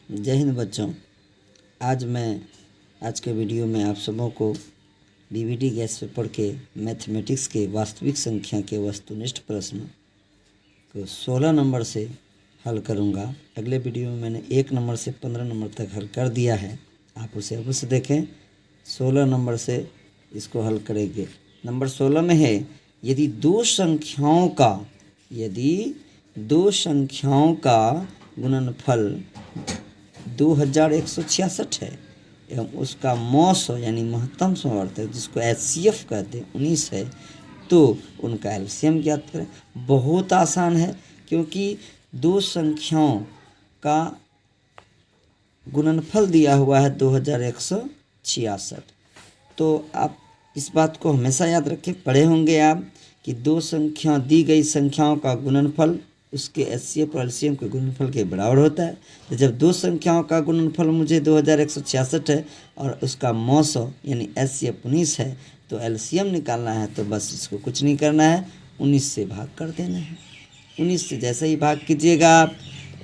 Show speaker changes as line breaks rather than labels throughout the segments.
जय हिंद बच्चों। आज के वीडियो में आप सबों को डीवीडी गैस पे पढ़ के मैथमेटिक्स के वास्तविक संख्या के वस्तुनिष्ठ प्रश्न को 16 नंबर से हल करूंगा। अगले वीडियो में मैंने 1 नंबर से 15 नंबर तक हल कर दिया है, आप उसे अवश्य देखें। 16 नंबर से इसको हल करेंगे। नंबर 16 में है, यदि दो संख्याओं का गुणनफल 2166 है एवं उसका मौसो यानी महत्तम समवर्तक जिसको HCF कहते हैं 19 है, तो उनका एलसीएम ज्ञात करें। बहुत आसान है, क्योंकि दो संख्याओं का गुणनफल दिया हुआ है 2166। तो आप इस बात को हमेशा याद रखें, पढ़े होंगे आप कि दो संख्या दी गई संख्याओं का गुणनफल उसके HCF और LCM के गुणनफल के बराबर होता है। तो जब दो संख्याओं का गुणनफल मुझे 2166 है और उसका मौसो यानी HCF 19 है, तो LCM निकालना है। तो बस इसको कुछ नहीं करना है, 19 से भाग कर देना है। 19 से जैसे ही भाग कीजिएगा आप,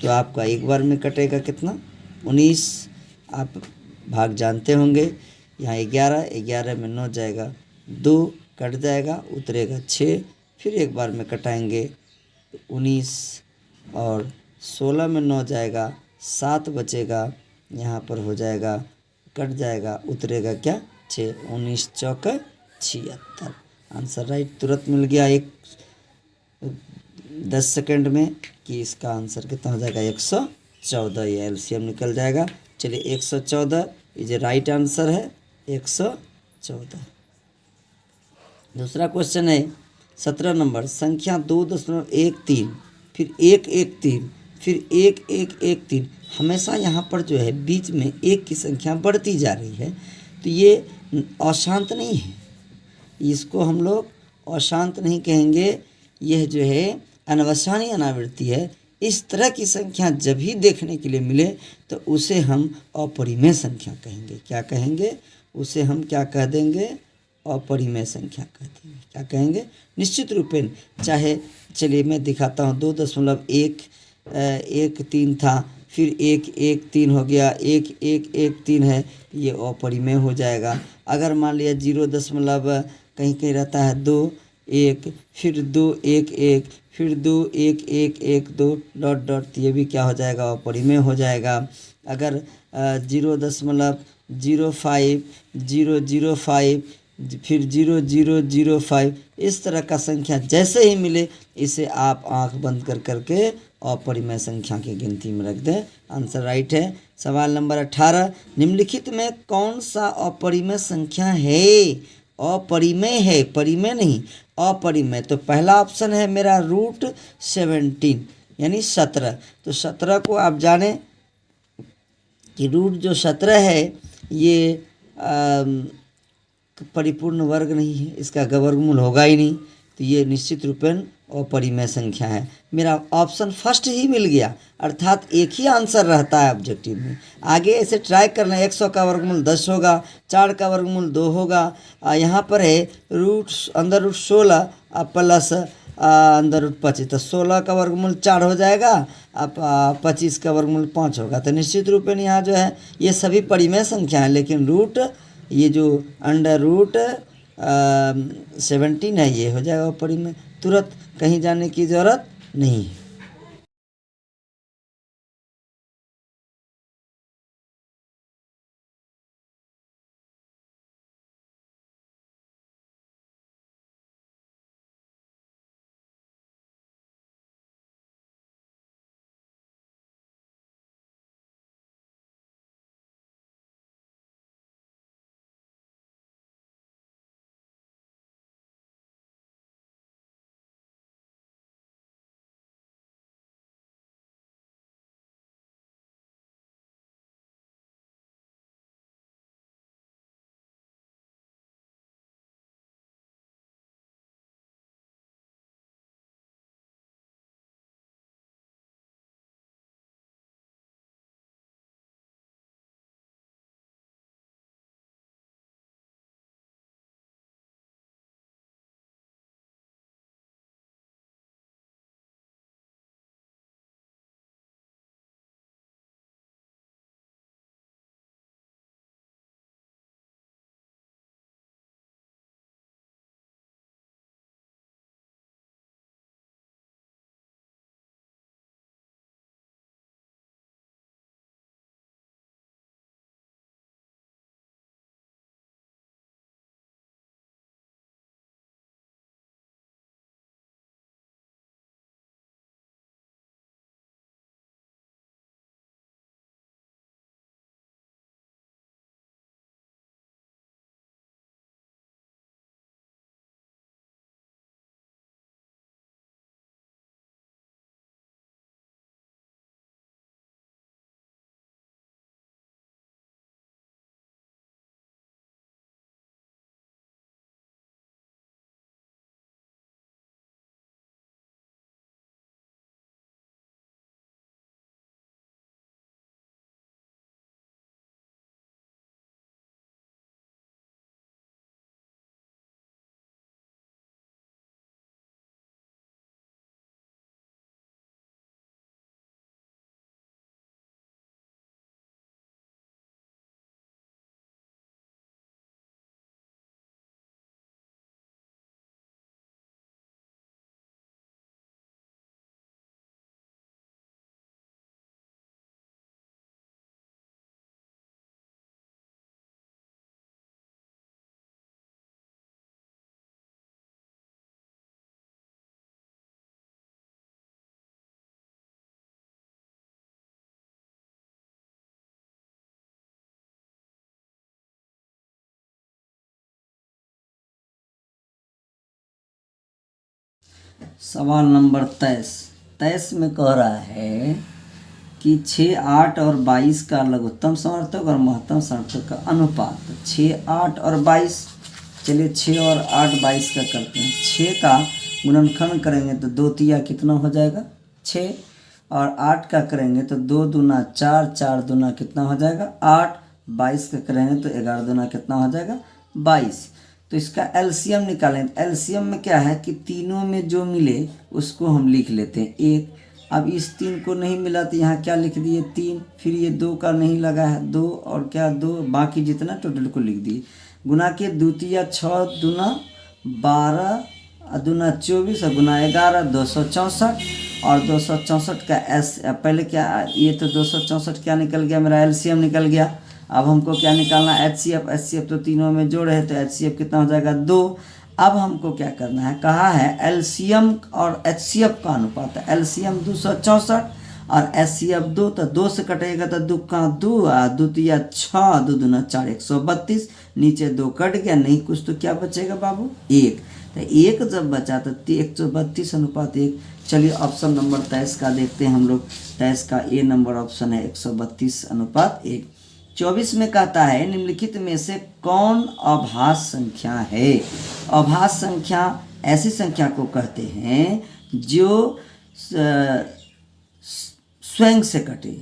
तो आपका एक बार में कटेगा कितना, 19। आप भाग जानते होंगे, यहाँ 11 में 9 जाएगा, 2 कट जाएगा, उतरेगा 6, फिर एक बार में कटाएंगे 19, और 16 में 9 जाएगा, 7 बचेगा, यहाँ पर हो जाएगा, कट जाएगा, उतरेगा क्या, 6, 19 चौका 76। आंसर राइट तुरंत मिल गया 10 सेकंड में कि इसका आंसर कितना हो जाएगा, 114। ये एलसीएम निकल जाएगा। चलिए 114 ये राइट आंसर है, 114। दूसरा क्वेश्चन है 17 नंबर, संख्या 2.13 फिर 113 फिर 1113। हमेशा यहाँ पर जो है बीच में एक की संख्या बढ़ती जा रही है, तो ये अशांत नहीं है, इसको हम लोग अशांत नहीं कहेंगे, यह जो है अनवसानी अनावृत्ति है। इस तरह की संख्या जब भी देखने के लिए मिले तो उसे हम अपरिमेय संख्या कहेंगे। क्या कहेंगे? उसे हम क्या कह देंगे? अपरिमेय संख्या कह देंगे। क्या कहेंगे? निश्चित रूपेण, चाहे चलिए मैं दिखाता हूँ, 2.113 था, फिर 113 हो गया, 1113 है, ये अपरिमेय हो जाएगा। अगर मान लिया 0 दशमलव कहीं कहीं रहता है 2 1, फिर 2 1 1, फिर 2 1 1 1 2 डॉट डॉट, ये भी क्या हो जाएगा, अपरिमेय हो जाएगा। अगर 0.05 005 फिर 0005, इस तरह का संख्या जैसे ही मिले इसे आप आंख बंद कर करके अपरिमेय संख्या की गिनती में रख दें। आंसर राइट है। सवाल नंबर 18, निम्नलिखित में कौन सा अपरिमेय संख्या है? अपरिमेय है, परिमेय नहीं, अपरिमेय। तो पहला ऑप्शन है मेरा √17 यानी 17। तो 17 को आप जाने कि रूट जो 17 है ये परिपूर्ण वर्ग नहीं है, इसका वर्गमूल होगा ही नहीं, तो ये निश्चित रूपेण अपरिमेय संख्या है। मेरा ऑप्शन फर्स्ट ही मिल गया, अर्थात एक ही आंसर रहता है ऑब्जेक्टिव में। आगे ऐसे ट्राई करना, 100 का वर्गमूल 10 होगा, 4 का वर्गमूल 2 होगा, यहाँ पर है √16 प्लस √25, तो 16 का वर्गमूल 4 हो जाएगा, अब 25 का वर्गमूल 5 होगा। तो निश्चित रूपेण यहाँ जो है ये सभी परिमेय संख्या है, लेकिन ये जो √17 है ये हो जाएगा परिमेय। तुरंत कहीं जाने की ज़रूरत नहीं है। सवाल नंबर 23 में कह रहा है कि 6, 8 और 22 का लघुत्तम समर्थक और महत्तम समर्थक का अनुपात। 6, 8 और 22, चलिए 6 और 8 22 का करते हैं। 6 का गुणनखंड करेंगे तो 2 तिया कितना हो जाएगा 6, और 8 का करेंगे तो 2 दूना 4, 4 दूना कितना हो जाएगा 8, 22 का करेंगे तो 11 दूना कितना हो जाएगा 22। तो इसका एलसीएम निकालें। एलसीएम में क्या है कि तीनों में जो मिले उसको हम लिख लेते हैं 1। अब इस 3 को नहीं मिला तो यहाँ क्या लिख दिए 3, फिर ये 2 का नहीं लगा है 2, और क्या 2, बाकी जितना टोटल को लिख दिए। गुना के द्वितीय 6 दूना 12 दूना 24 और गुना 11 264, और 264 का एस पहले क्या ये तो 264 क्या निकल गया मेरा एलसीएम निकल गया। अब हमको क्या निकालना एचसीएफ। एचसीएफ तो तीनों में जोड़ है तो एचसीएफ कितना हो जाएगा 2। अब हमको क्या करना है, कहा है एलसीएम और एचसीएफ का अनुपात है। एलसीएम 264 और एचसीएफ 2, तो 2 से कटेगा तो 2 का 2, द्वितीय 6, 2 दूना 4 132, नीचे 2 कट गया, नहीं कुछ तो क्या बचेगा बाबू 1। तो 1 जब बचा तो 132 अनुपात 1। चलिए ऑप्शन नंबर 23 का देखते हैं हम लोग। 23 का ए नंबर ऑप्शन है 132 अनुपात 1। 24 में कहता है निम्नलिखित में से कौन अभाज्य संख्या है। अभाज्य संख्या ऐसी संख्या को कहते हैं जो स्वयं से कटे,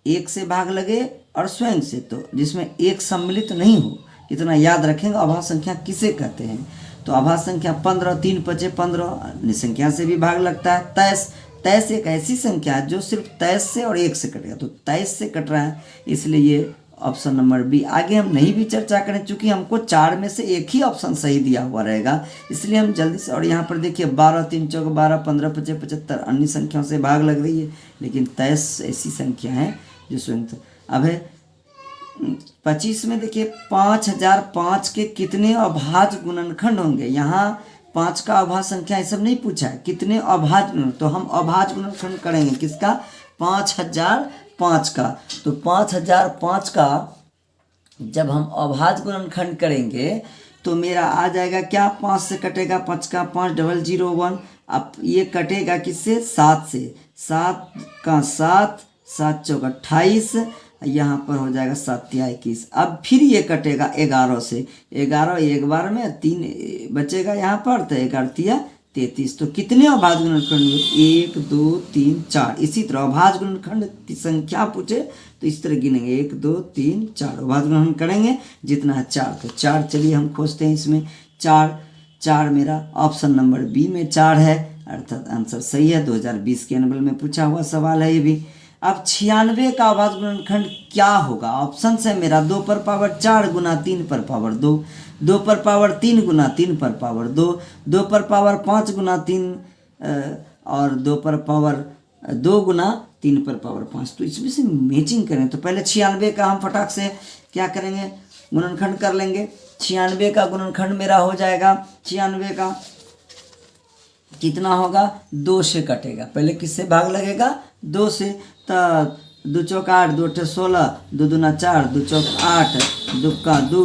एक से भाग लगे और स्वयं से, तो जिसमें एक सम्मिलित नहीं हो, इतना याद रखेंगे। अभाज्य संख्या किसे कहते हैं, तो अभाज्य संख्या 15, 3 5 15, निसंख्या से भी भाग लगता है। 23 एक ऐसी संख्या है जो सिर्फ 23 से और 1 से कटेगा, तो 23 से कट रहा है, इसलिए ये ऑप्शन नंबर बी। आगे हम नहीं भी चर्चा करें चूंकि हमको 4 में से एक ही ऑप्शन सही दिया हुआ रहेगा, इसलिए हम जल्दी से। और यहाँ पर देखिए 12 3 4 12 15 25 75 अन्य संख्याओं से भाग लग रही है, लेकिन 23 ऐसी संख्या है जो स्वयं। अब है 25 में देखिए 5005 के कितने अभाज्य गुणनखंड होंगे। यहाँ 5 का अभाज्य संख्या ये सब नहीं पूछा है, कितने अभाज्य, तो हम अभाज्य गुणनखंड करेंगे किसका 5005 का। तो 5005 का जब हम अभाज्य गुणनखंड करेंगे तो मेरा आ जाएगा क्या, 5 से कटेगा 5 का 5 001। अब ये कटेगा किससे 7 से, 7 का 7, 7 चौक 28, यहाँ पर हो जाएगा 7 तिया 21। अब फिर ये कटेगा 11 से, 11 एक बार में 3 बचेगा यहाँ पर, तो 11 तिया 33। तो कितने अभाज्य गुणनखंड हुए 1 2 3 4। इसी तरह अभाज्य गुणनखंड की संख्या पूछे तो इस तरह गिनेंगे 1 2 3 4, अभाज्य गुणनखंड करेंगे जितना है 4, तो 4। चलिए हम खोजते हैं इसमें 4 मेरा ऑप्शन नंबर बी में 4 है, अर्थात आंसर सही है। 2020 के एनुअल में पूछा हुआ सवाल है ये भी। अब 96 का अभाज्य गुणनखंड क्या होगा, ऑप्शन से मेरा 2 पर पावर 4 गुना 3 पर पावर 2, 2 पर पावर 3 गुना 3 पर पावर 2, 2 पर पावर 5 गुना 3 और 2 पर पावर 2 गुना 3 पर पावर 5। तो इसमें से मैचिंग करें तो पहले 96 का हम फटाक से क्या करेंगे गुणनखंड कर लेंगे। 96 का गुणनखंड मेरा हो जाएगा, 96 का कितना होगा 2 से कटेगा, पहले किससे भाग लगेगा 2 से, तो 2 चौक 8 2 8 16, 2 दूना 4 2 चौक 8, 2 का 2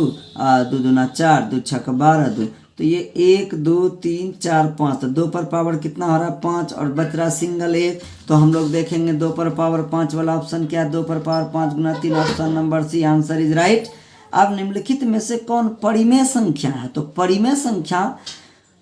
2 दूना 4 2 छक 12 2, तो ये 1 2 3 4 5, तो 2 पर पावर कितना हो रहा है 5 और बच रहा सिंगल 1। तो हम लोग देखेंगे 2 पर पावर 5 वाला ऑप्शन क्या है, 2 पर पावर 5 गुना 3, option number C answer is right. अब निम्नलिखित में से कौन परिमेय संख्या है, तो परिमेय संख्या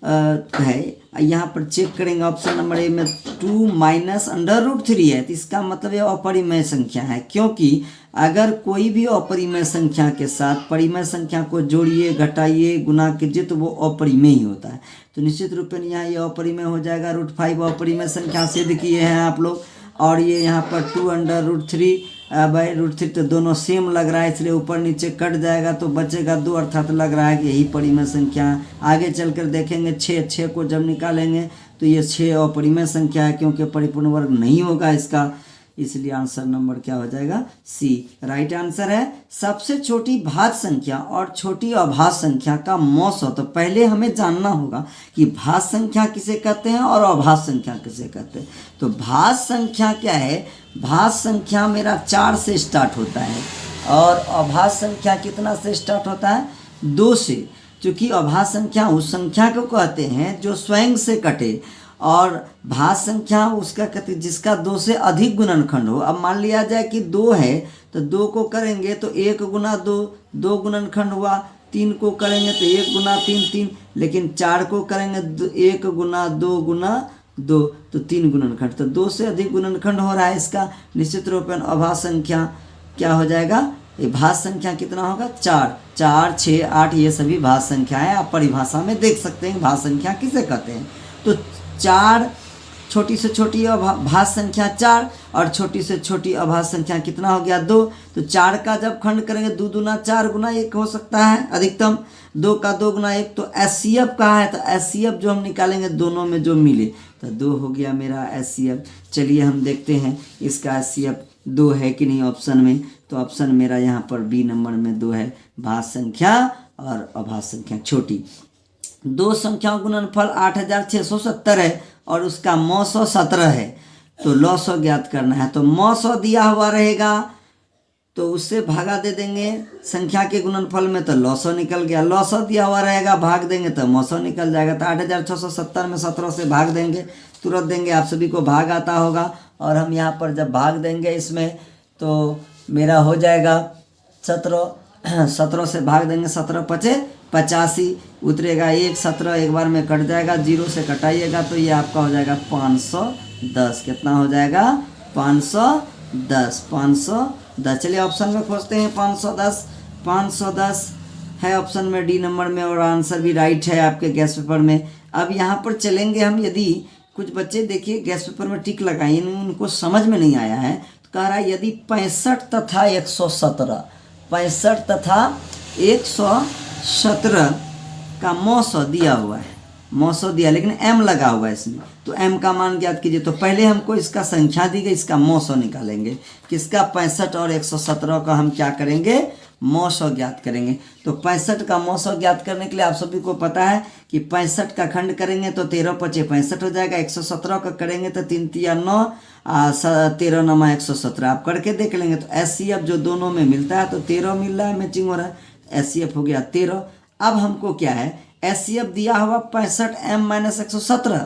है, यहाँ पर चेक करेंगे ऑप्शन नंबर ए में 2 माइनस √3 है, तो इसका मतलब ये अपरिमेय संख्या है, क्योंकि अगर कोई भी अपरिमेय संख्या के साथ परिमेय संख्या को जोड़िए घटाइए गुना कीजिए तो वो अपरिमेय ही होता है। तो निश्चित रूप से यहाँ ये अपरिमेय हो जाएगा। √5 अपरिमेय संख्या सिद्ध किए हैं आप लोग, और ये यहाँ पर 2 बाई √3 तो दोनों सेम लग रहा है, इसलिए ऊपर नीचे कट जाएगा तो बचेगा 2, अर्थात लग रहा है कि यही परिमेय संख्या है। आगे चलकर देखेंगे 6 को जब निकालेंगे तो ये 6 अपरिमेय संख्या है, क्योंकि परिपूर्ण वर्ग नहीं होगा इसका, इसलिए आंसर नंबर क्या हो जाएगा सी राइट आंसर है। सबसे छोटी भाज्य संख्या और छोटी अभाज्य संख्या का मौसम, तो पहले हमें जानना होगा कि भाज्य संख्या किसे कहते हैं और अभाज्य संख्या किसे कहते हैं। तो भाज्य संख्या क्या है, भाज्य संख्या मेरा 4 से स्टार्ट होता है और अभाज्य संख्या कितना से स्टार्ट होता है 2 से, क्योंकि अभाज्य संख्या उस संख्या को कहते हैं जो स्वयं से कटे और भाज्य संख्या उसका कहते जिसका 2 से अधिक गुणनखंड हो। अब मान लिया जाए कि 2 है तो 2 को करेंगे तो 1 गुना 2 2 गुणनखंड हुआ, 3 को करेंगे तो 1 गुना 3 3, लेकिन 4 को करेंगे 1 गुना 2 गुना 2 तो 3 गुणनखंड। तो 2 से अधिक गुणनखंड हो रहा है इसका, निश्चित रूप में अभाज्य संख्या क्या हो जाएगा, ये भाज्य संख्या कितना होगा 4 4 6 8 ये सभी भाज्य संख्याएं आप परिभाषा में देख सकते हैं भाज्य संख्या किसे कहते हैं। तो 4 छोटी से छोटी भाज्य संख्या 4 और छोटी से छोटी अभाज्य संख्या कितना हो गया 2। तो 4 का जब खंड करेंगे 2 दूना 4 गुना 1 हो सकता है अधिकतम, 2 का 2 गुना 1। तो एचसीएफ कहा है तो एचसीएफ जो हम निकालेंगे दोनों में जो मिले तो 2 हो गया मेरा एचसीएफ। चलिए हम देखते हैं इसका एचसीएफ 2 है कि नहीं ऑप्शन में। तो ऑप्शन मेरा यहाँ पर बी नंबर में 2 है, भाज्य संख्या और अभाज्य संख्या छोटी। 2 संख्याओं गुणनफल 8670 है और उसका मौ 17 है, तो लॉ ज्ञात करना है। तो मौ दिया हुआ रहेगा तो उससे भागा दे देंगे संख्या के गुणनफल में तो लॉ निकल गया, लॉ दिया हुआ रहेगा भाग देंगे तो मौ निकल जाएगा। तो 8670 में 17 से भाग देंगे, तुरंत देंगे, आप सभी को भाग आता होगा। और हम यहाँ पर जब भाग देंगे इसमें तो मेरा हो जाएगा 17 से भाग देंगे, 17 पचे 85 उतरेगा 1, 17 एक बार में कट जाएगा, 0 से कटाइएगा तो ये आपका हो जाएगा 510। कितना हो जाएगा 510 510। चलिए ऑप्शन में खोजते हैं 510 है ऑप्शन में डी नंबर में और आंसर भी राइट है आपके गैस पेपर में। अब यहाँ पर चलेंगे हम, यदि कुछ बच्चे देखिए गैस पेपर में टिक लगाए उनको समझ में नहीं आया है तो कह रहा है यदि 65 तथा 117 65 तथा 117 का मौ दिया हुआ है, मौ दिया लेकिन m लगा हुआ है इसमें, तो m का मान ज्ञात कीजिए। तो पहले हमको इसका संख्या दी गई, इसका मौ निकालेंगे, किसका 65 और 117 का हम क्या करेंगे मौ ज्ञात करेंगे। तो 65 का मौ ज्ञात करने के लिए आप सभी को पता है कि 65 का खंड करेंगे तो 13 पचे 65 हो जाएगा, 117 का करेंगे तो 3 तिया 9 13 नमा 117 आप करके देख लेंगे। तो एचसीएफ जो दोनों में मिलता है तो 13 मिल रहा है, मैचिंग हो रहा है, एचसीएफ हो गया 13। अब हमको क्या है एचसीएफ दिया हुआ 65m-117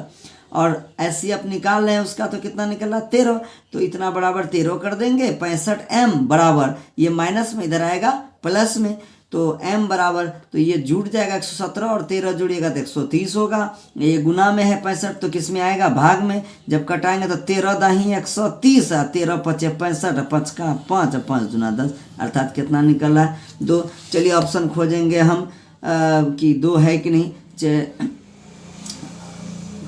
और एचसीएफ निकाल रहे हैं उसका तो कितना निकल रहा 13, तो इतना बराबर 13 कर देंगे, 65m बराबर ये माइनस में इधर आएगा प्लस में, तो m बराबर तो ये जुड़ जाएगा 117 और 13 जुड़ेगा तो 130 होगा। ये गुना में है 65 तो किस में आएगा भाग में, जब कटाएंगे तो 13 दाही 130 13 पचे 65 5 का 5 5 दूना 10 अर्थात कितना निकल रहा है 2। चलिए ऑप्शन खोजेंगे हम कि 2 है कि नहीं।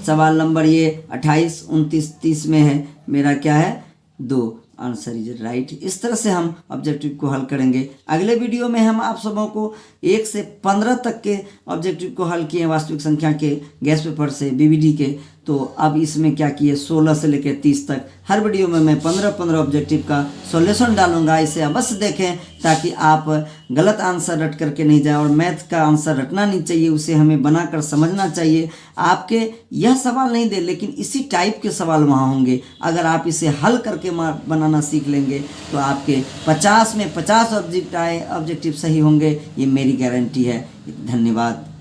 सवाल नंबर ये 28 29 30 में है, मेरा क्या है 2, आंसर इज राइट। इस तरह से हम ऑब्जेक्टिव को हल करेंगे। अगले वीडियो में हम आप सबों को 1 से 15 तक के ऑब्जेक्टिव को हल किए वास्तविक संख्या के गैस पेपर से बीबीडी के। तो अब इसमें क्या किए 16 से लेकर 30 तक हर वीडियो में मैं 15 ऑब्जेक्टिव का सॉल्यूशन डालूंगा, इसे अवश्य देखें ताकि आप गलत आंसर रट करके नहीं जाए। और मैथ का आंसर रटना नहीं चाहिए, उसे हमें बनाकर समझना चाहिए। आपके यह सवाल नहीं दे लेकिन इसी टाइप के सवाल वहाँ होंगे, अगर आप इसे हल करके बनाना सीख लेंगे तो आपके 50 में 50 ऑब्जेक्टिव सही होंगे, ये मेरी गारंटी है। धन्यवाद।